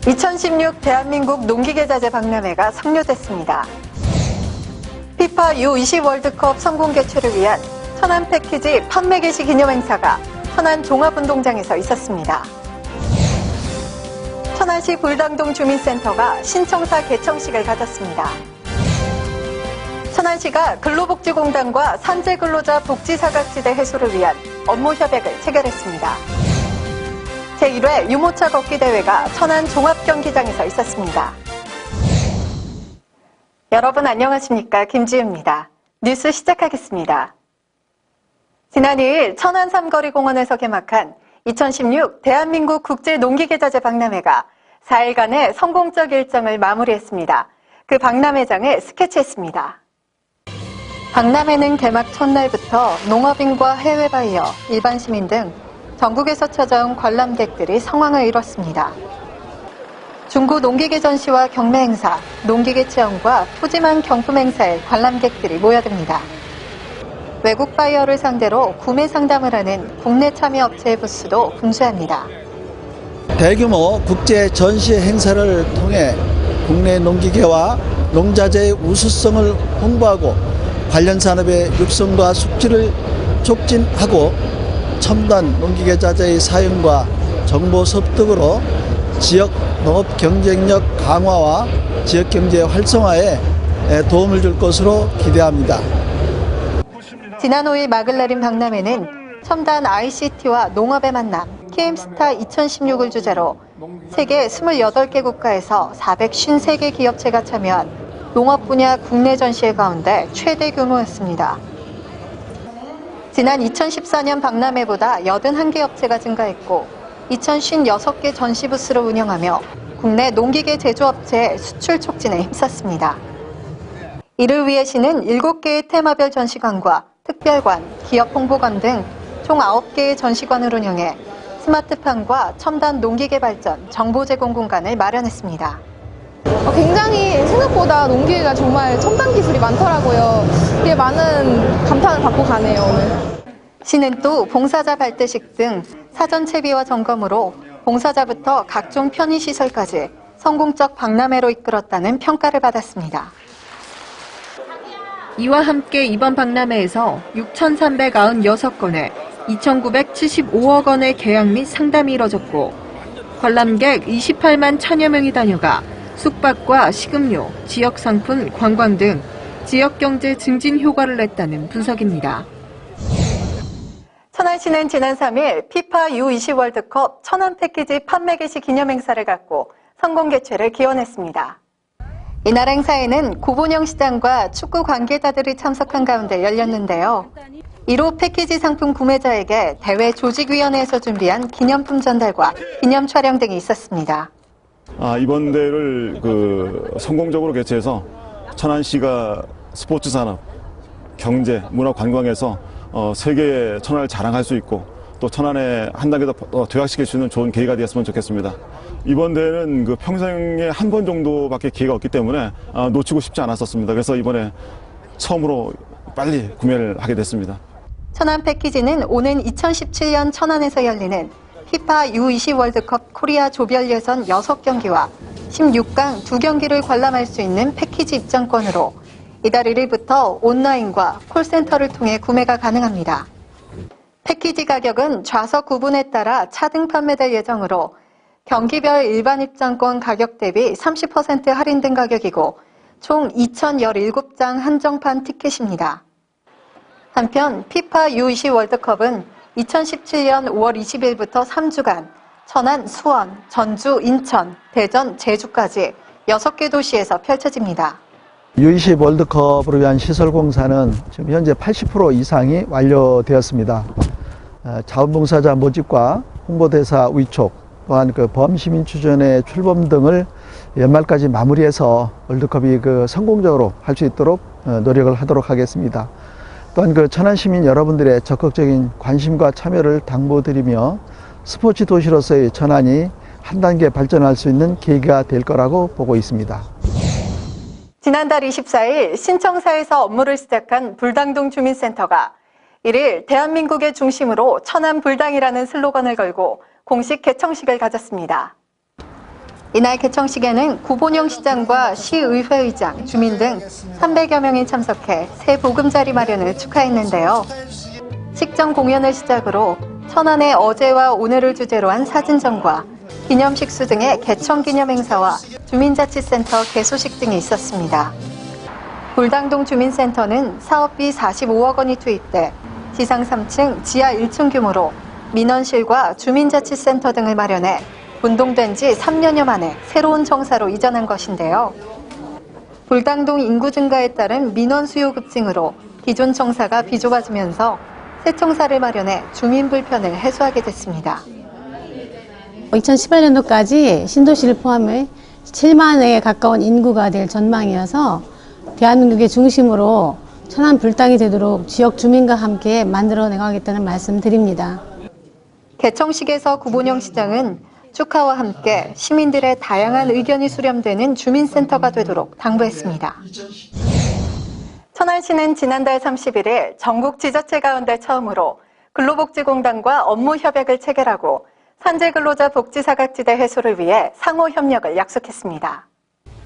2016 대한민국 농기계자재 박람회가 성료됐습니다. 피파 U20 월드컵 성공 개최를 위한 천안 패키지 판매 개시 기념 행사가 천안 종합운동장에서 있었습니다. 천안시 불당동 주민센터가 신청사 개청식을 가졌습니다. 천안시가 근로복지공단과 산재근로자 복지사각지대 해소를 위한 업무협약을 체결했습니다. 제1회 유모차 걷기 대회가 천안 종합경기장에서 있었습니다. 여러분 안녕하십니까? 김지우입니다. 뉴스 시작하겠습니다. 지난 2일 천안 삼거리공원에서 개막한 2016 대한민국 국제농기계자재 박람회가 4일간의 성공적 일정을 마무리했습니다. 그 박람회장을 스케치했습니다. 박람회는 개막 첫날부터 농업인과 해외 바이어, 일반 시민 등 전국에서 찾아온 관람객들이 성황을 이뤘습니다. 중고 농기계 전시와 경매 행사, 농기계 체험과 푸짐한 경품 행사에 관람객들이 모여듭니다. 외국 바이어를 상대로 구매 상담을 하는 국내 참여 업체의 부스도 분주합니다. 대규모 국제 전시 행사를 통해 국내 농기계와 농자재의 우수성을 홍보하고 관련 산업의 육성과 숙지를 촉진하고 첨단 농기계 자재의 사용과 정보 습득으로 지역 농업 경쟁력 강화와 지역 경제 활성화에 도움을 줄 것으로 기대합니다. 지난 5일 막을 내린 박람회는 첨단 ICT와 농업의 만남 KM스타 2016을 주제로 세계 28개 국가에서 453개 기업체가 참여한 농업 분야 국내 전시회 가운데 최대 규모였습니다. 지난 2014년 박람회보다 81개 업체가 증가했고 2056개 전시 부스를 운영하며 국내 농기계 제조업체의 수출 촉진에 힘썼습니다. 이를 위해 시는 7개의 테마별 전시관과 특별관, 기업 홍보관 등 총 9개의 전시관을 운영해 스마트팜과 첨단 농기계 발전, 정보 제공 공간을 마련했습니다. 굉장히 생각보다 농기계가 정말 첨단 기술이 많더라고요. 되게 많은 감탄을 받고 가네요, 오늘. 시는 또 봉사자 발대식 등 사전 채비와 점검으로 봉사자부터 각종 편의시설까지 성공적 박람회로 이끌었다는 평가를 받았습니다. 이와 함께 이번 박람회에서 6,396건의 2,975억 원의 계약 및 상담이 이뤄졌고 관람객 28만 1,000여 명이 다녀가 숙박과 식음료, 지역상품, 관광 등 지역경제 증진 효과를 냈다는 분석입니다. 천안시는 지난 3일 피파 U20 월드컵 천안 패키지 판매 개시 기념 행사를 갖고 성공 개최를 기원했습니다. 이날 행사에는 고본영 시장과 축구 관계자들이 참석한 가운데 열렸는데요. 이로 패키지 상품 구매자에게 대회 조직위원회에서 준비한 기념품 전달과 기념 촬영 등이 있었습니다. 이번 대회를 성공적으로 개최해서 천안시가 스포츠 산업, 경제, 문화, 관광에서 세계의 천안을 자랑할 수 있고 또 천안에 한 단계 더 도약시킬 수 있는 좋은 계기가 되었으면 좋겠습니다. 이번 대회는 평생에 한 번 정도밖에 기회가 없기 때문에 놓치고 싶지 않았었습니다. 그래서 이번에 처음으로 빨리 구매를 하게 됐습니다. 천안 패키지는 오는 2017년 천안에서 열리는 피파 U20 월드컵 코리아 조별 예선 6경기와 16강 2경기를 관람할 수 있는 패키지 입장권으로 이달 1일부터 온라인과 콜센터를 통해 구매가 가능합니다. 패키지 가격은 좌석 구분에 따라 차등 판매될 예정으로 경기별 일반 입장권 가격 대비 30% 할인된 가격이고 총 2,017장 한정판 티켓입니다. 한편 피파 U20 월드컵은 2017년 5월 20일부터 3주간 천안, 수원, 전주, 인천, 대전, 제주까지 6개 도시에서 펼쳐집니다. U20 월드컵으로 위한 시설 공사는 지금 현재 80% 이상이 완료되었습니다. 자원봉사자 모집과 홍보대사 위촉, 또한 범시민 추전의 출범 등을 연말까지 마무리해서 월드컵이 성공적으로 할 수 있도록 노력을 하도록 하겠습니다. 또한 천안 시민 여러분들의 적극적인 관심과 참여를 당부드리며 스포츠 도시로서의 천안이 한 단계 발전할 수 있는 계기가 될 거라고 보고 있습니다. 지난달 24일 신청사에서 업무를 시작한 불당동 주민센터가 1일 대한민국의 중심으로 천안 불당이라는 슬로건을 걸고 공식 개청식을 가졌습니다. 이날 개청식에는 구본영 시장과 시의회의장, 주민 등 300여 명이 참석해 새 보금자리 마련을 축하했는데요. 식전 공연을 시작으로 천안의 어제와 오늘을 주제로 한 사진전과 기념식수 등의 개청 기념 행사와 주민자치센터 개소식 등이 있었습니다. 불당동 주민센터는 사업비 45억 원이 투입돼 지상 3층, 지하 1층 규모로 민원실과 주민자치센터 등을 마련해 분동된 지 3년여 만에 새로운 청사로 이전한 것인데요. 불당동 인구 증가에 따른 민원 수요 급증으로 기존 청사가 비좁아지면서 새 청사를 마련해 주민 불편을 해소하게 됐습니다. 2018년도까지 신도시를 포함해 7만에 가까운 인구가 될 전망이어서 대한민국의 중심으로 천안 불당이 되도록 지역 주민과 함께 만들어 나가겠다는 말씀 드립니다. 개청식에서 구본영 시장은 축하와 함께 시민들의 다양한 의견이 수렴되는 주민센터가 되도록 당부했습니다. 천안시는 지난달 31일 전국 지자체 가운데 처음으로 근로복지공단과 업무 협약을 체결하고 산재근로자 복지사각지대 해소를 위해 상호 협력을 약속했습니다.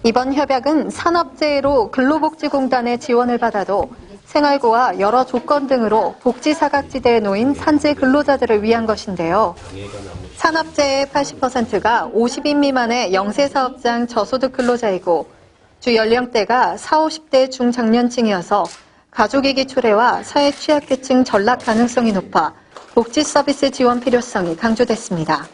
이번 협약은 산업재해로 근로복지공단의 지원을 받아도 생활고와 여러 조건 등으로 복지사각지대에 놓인 산재 근로자들을 위한 것인데요. 산업재해의 80%가 50인 미만의 영세사업장 저소득 근로자이고 주 연령대가 40, 50대 중장년층이어서 가족이기 초래와 사회 취약계층 전락 가능성이 높아 복지 서비스 지원 필요성이 강조됐습니다.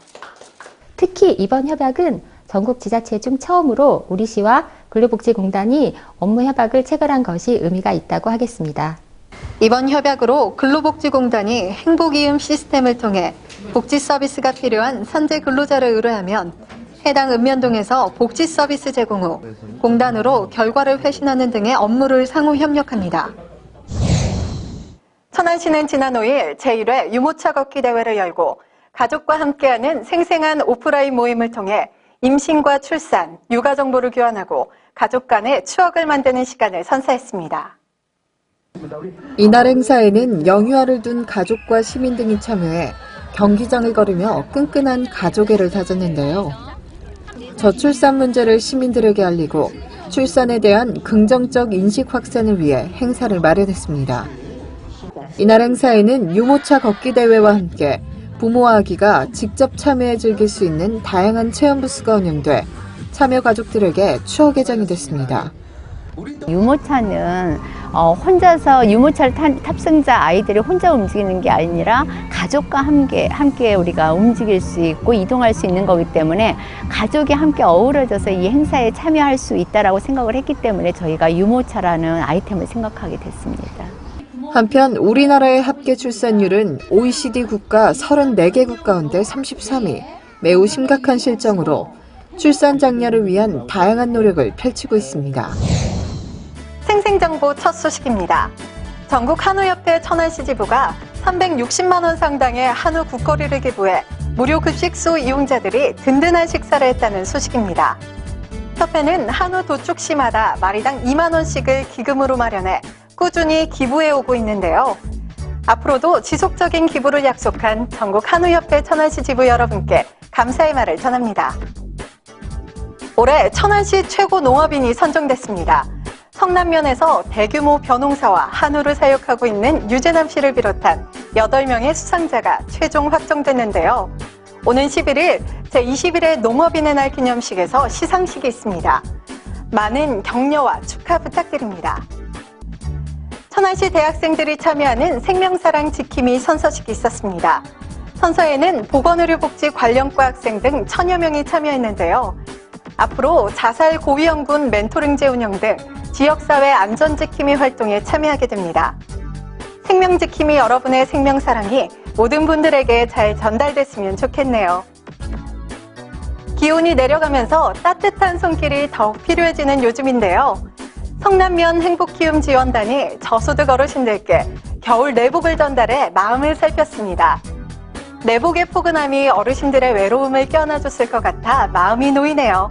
특히 이번 협약은 전국 지자체 중 처음으로 우리 시와 근로복지공단이 업무 협약을 체결한 것이 의미가 있다고 하겠습니다. 이번 협약으로 근로복지공단이 행복이음 시스템을 통해 복지 서비스가 필요한 산재 근로자를 의뢰하면 해당 읍면동에서 복지 서비스 제공 후 공단으로 결과를 회신하는 등의 업무를 상호 협력합니다. 천안시는 지난 5일 제1회 유모차 걷기 대회를 열고 가족과 함께하는 생생한 오프라인 모임을 통해 임신과 출산, 육아 정보를 교환하고 가족 간의 추억을 만드는 시간을 선사했습니다. 이날 행사에는 영유아를 둔 가족과 시민 등이 참여해 경기장을 걸으며 끈끈한 가족애를 다졌는데요. 저출산 문제를 시민들에게 알리고 출산에 대한 긍정적 인식 확산을 위해 행사를 마련했습니다. 이날 행사에는 유모차 걷기 대회와 함께 부모와 아기가 직접 참여해 즐길 수 있는 다양한 체험 부스가 운영돼 참여 가족들에게 추억의 장이 됐습니다. 유모차는 혼자서 유모차를 탄 탑승자 아이들이 혼자 움직이는 게 아니라 가족과 함께 우리가 움직일 수 있고 이동할 수 있는 거기 때문에 가족이 함께 어우러져서 이 행사에 참여할 수 있다라고 생각을 했기 때문에 저희가 유모차라는 아이템을 생각하게 됐습니다. 한편 우리나라의 합계 출산율은 OECD 국가 34개국 가운데 33위, 매우 심각한 실정으로 출산 장려를 위한 다양한 노력을 펼치고 있습니다. 생생정보 첫 소식입니다. 전국 한우협회 천안시 지부가 360만 원 상당의 한우 국거리를 기부해 무료 급식소 이용자들이 든든한 식사를 했다는 소식입니다. 협회는 한우 도축시마다 마리당 2만 원씩을 기금으로 마련해 꾸준히 기부해 오고 있는데요. 앞으로도 지속적인 기부를 약속한 전국 한우협회 천안시 지부 여러분께 감사의 말을 전합니다. 올해 천안시 최고 농업인이 선정됐습니다. 성남면에서 대규모 벼농사와 한우를 사육하고 있는 유재남 씨를 비롯한 8명의 수상자가 최종 확정됐는데요. 오는 11일 제21회 농업인의 날 기념식에서 시상식이 있습니다. 많은 격려와 축하 부탁드립니다. 천안시 대학생들이 참여하는 생명사랑 지킴이 선서식이 있었습니다. 선서에는 보건의료복지 관련과 학생 등 1000여 명이 참여했는데요. 앞으로 자살 고위험군 멘토링제 운영 등 지역사회 안전지킴이 활동에 참여하게 됩니다. 생명지킴이 여러분의 생명사랑이 모든 분들에게 잘 전달됐으면 좋겠네요. 기온이 내려가면서 따뜻한 손길이 더욱 필요해지는 요즘인데요. 성남면 행복키움지원단이 저소득 어르신들께 겨울 내복을 전달해 마음을 살폈습니다. 내복의 포근함이 어르신들의 외로움을 껴안아줬을 것 같아 마음이 놓이네요.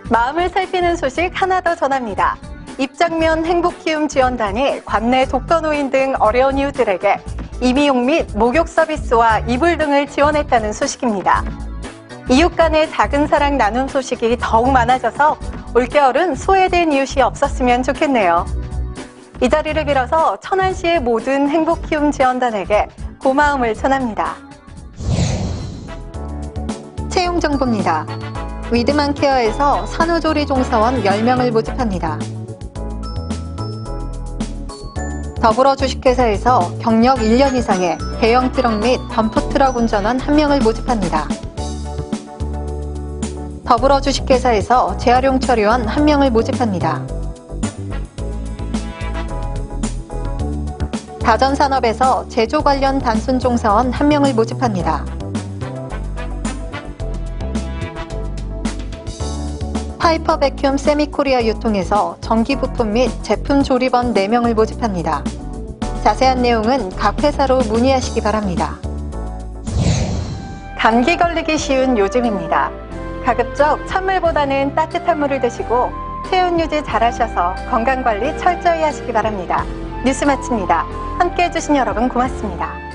마음을 살피는 소식 하나 더 전합니다. 입장면 행복키움지원단이 관내 독거노인 등 어려운 이웃들에게 임의용 및 목욕 서비스와 이불 등을 지원했다는 소식입니다. 이웃 간의 작은 사랑 나눔 소식이 더욱 많아져서 올겨울은 소외된 이웃이 없었으면 좋겠네요. 이 자리를 빌어서 천안시의 모든 행복키움 지원단에게 고마움을 전합니다. 채용 정보입니다. 위드만케어에서 산후조리 종사원 10명을 모집합니다. 더불어 주식회사에서 경력 1년 이상의 대형 트럭 및 덤프트럭 운전원 1명을 모집합니다. 더불어 주식회사에서 재활용 처리원 1명을 모집합니다. 다전산업에서 제조 관련 단순 종사원 1명을 모집합니다. 파이퍼 베큐um 세미코리아 유통에서 전기 부품 및 제품 조립원 4명을 모집합니다. 자세한 내용은 각 회사로 문의하시기 바랍니다. 감기 걸리기 쉬운 요즘입니다. 가급적 찬물보다는 따뜻한 물을 드시고 체온 유지 잘하셔서 건강관리 철저히 하시기 바랍니다. 뉴스 마칩니다. 함께해 주신 여러분 고맙습니다.